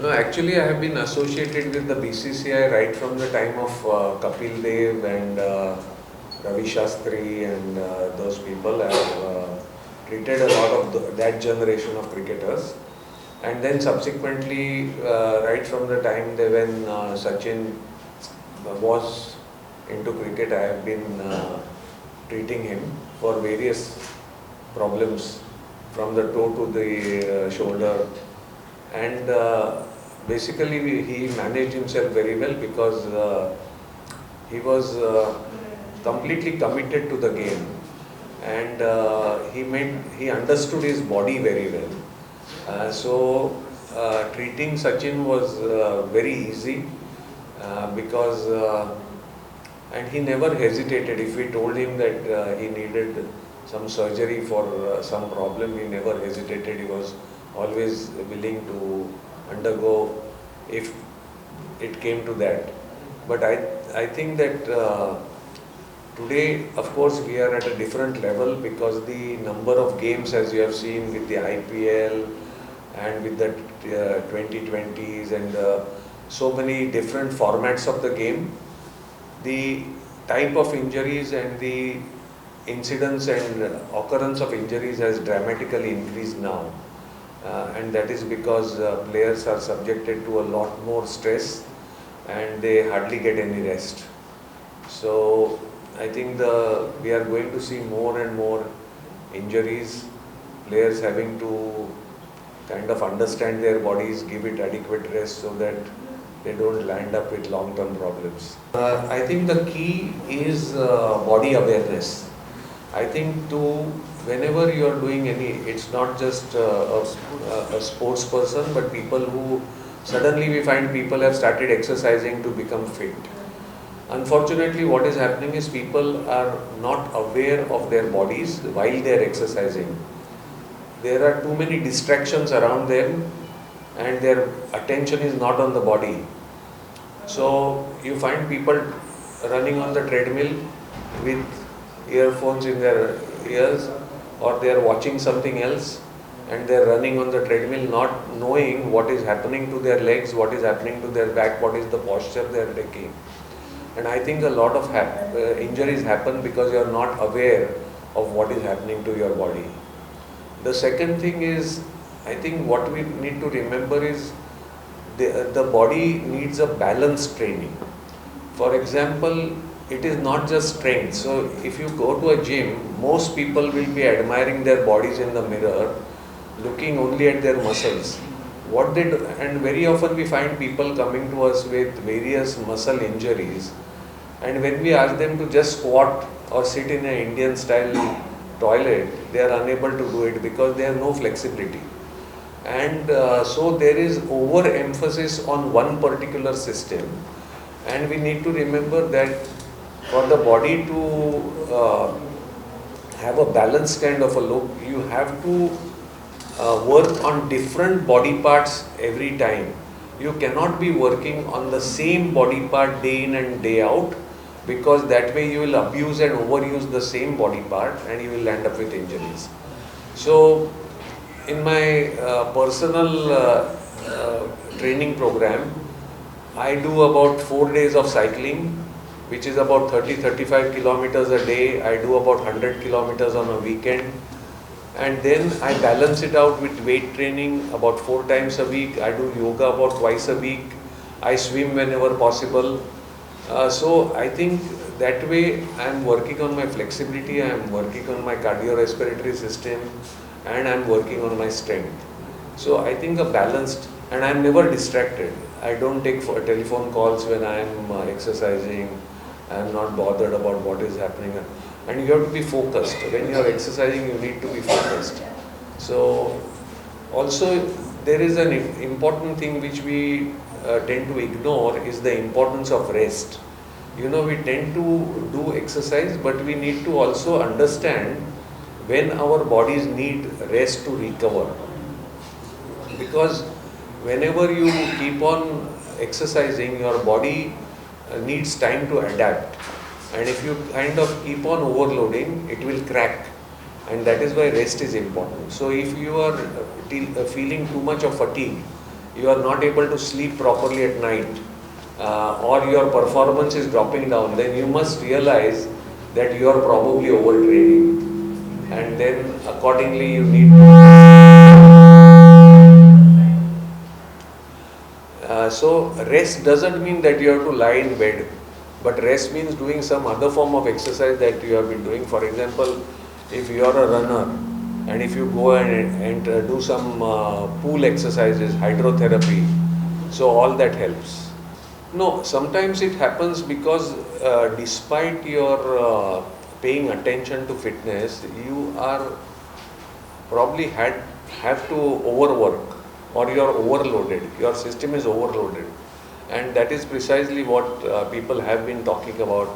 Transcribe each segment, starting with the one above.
No, actually, I have been associated with the BCCI right from the time of Kapil Dev and Ravi Shastri and those people. I have treated a lot of that generation of cricketers. And then subsequently, right from the time when Sachin was into cricket, I have been treating him for various problems from the toe to the shoulder. And basically he managed himself very well because he was completely committed to the game, and he understood his body very well. So treating Sachin was very easy because and he never hesitated. If we told him that he needed some surgery for some problem, he never hesitated. He was always willing to undergo if it came to that. But I think that today, of course, we are at a different level because the number of games, as you have seen with the IPL and with the 2020s and so many different formats of the game, the type of injuries and the incidence and occurrence of injuries has dramatically increased now. And that is because players are subjected to a lot more stress and they hardly get any rest. So I think we are going to see more and more injuries, players having to kind of understand their bodies, give it adequate rest so that they don't land up with long-term problems. I think the key is body awareness. I think whenever you are doing it's not just a sports person, but people who suddenly we find people have started exercising to become fit. Unfortunately, what is happening is people are not aware of their bodies while they are exercising. There are too many distractions around them and their attention is not on the body. So you find people running on the treadmill with earphones in their ears, or they are watching something else and they are running on the treadmill not knowing what is happening to their legs, what is happening to their back, what is the posture they are taking. And I think a lot of injuries happen because you are not aware of what is happening to your body. The second thing is, I think what we need to remember is the body needs a balanced training. For example, it is not just strength. So if you go to a gym, most people will be admiring their bodies in the mirror, looking only at their muscles. What they do, and very often we find people coming to us with various muscle injuries, and when we ask them to just squat or sit in an Indian style toilet, they are unable to do it because they have no flexibility. And so there is overemphasis on one particular system, and we need to remember that for the body to have a balanced kind of a look, you have to work on different body parts every time. You cannot be working on the same body part day in and day out, because that way you will abuse and overuse the same body part and you will end up with injuries. So in my personal training program, I do about 4 days of cycling, which is about 30-35 kilometers a day. I do about 100 kilometers on a weekend. And then I balance it out with weight training about 4 times a week. I do yoga about twice a week. I swim whenever possible. So I think that way I am working on my flexibility, I am working on my cardiorespiratory system, and I am working on my strength. So I think a balanced, and I am never distracted. I don't take telephone calls when I am exercising. I am not bothered about what is happening. And you have to be focused. When you are exercising, you need to be focused. So also there is an important thing which we tend to ignore, is the importance of rest. You know, we tend to do exercise, but we need to also understand when our bodies need rest to recover. Because whenever you keep on exercising, your body needs time to adapt. And if you kind of keep on overloading, it will crack. And that is why rest is important. So if you are feeling too much of fatigue, you are not able to sleep properly at night, or your performance is dropping down, then you must realize that you are probably overtraining, and then accordingly you need so rest doesn't mean that you have to lie in bed, but rest means doing some other form of exercise that you have been doing. For example, if you are a runner and if you go and do some pool exercises, hydrotherapy, so all that helps. No, sometimes it happens because despite your paying attention to fitness, you are probably have to overwork, or you are overloaded, your system is overloaded, and that is precisely what people have been talking about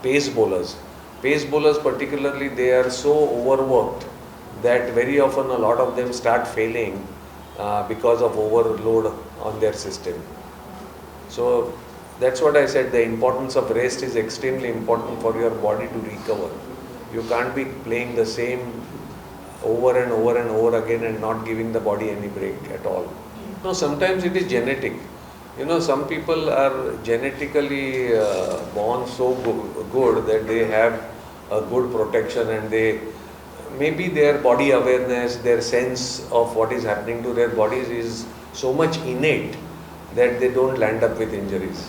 pace bowlers. Pace bowlers particularly, they are so overworked that very often a lot of them start failing because of overload on their system. So that's what I said, the importance of rest is extremely important for your body to recover. You can't be playing the same over and over and over again and not giving the body any break at all. No, sometimes it is genetic. You know, some people are genetically born so good that they have a good protection, and maybe their body awareness, their sense of what is happening to their bodies is so much innate that they don't land up with injuries.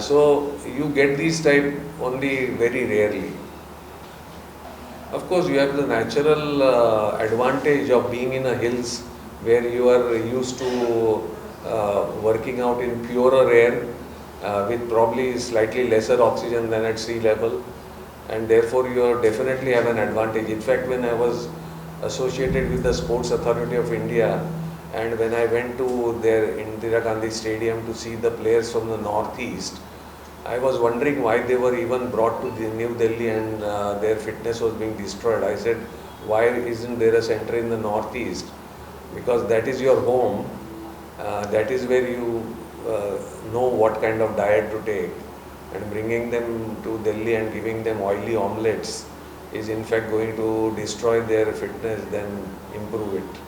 So you get these type only very rarely. Of course, you have the natural advantage of being in a hills where you are used to working out in purer air with probably slightly lesser oxygen than at sea level, and therefore you definitely have an advantage. In fact, when I was associated with the Sports Authority of India, and when I went to their Indira Gandhi Stadium to see the players from the northeast, I was wondering why they were even brought to the New Delhi and their fitness was being destroyed. I said, why isn't there a center in the northeast? Because that is your home, that is where you know what kind of diet to take, and bringing them to Delhi and giving them oily omelets is in fact going to destroy their fitness than improve it.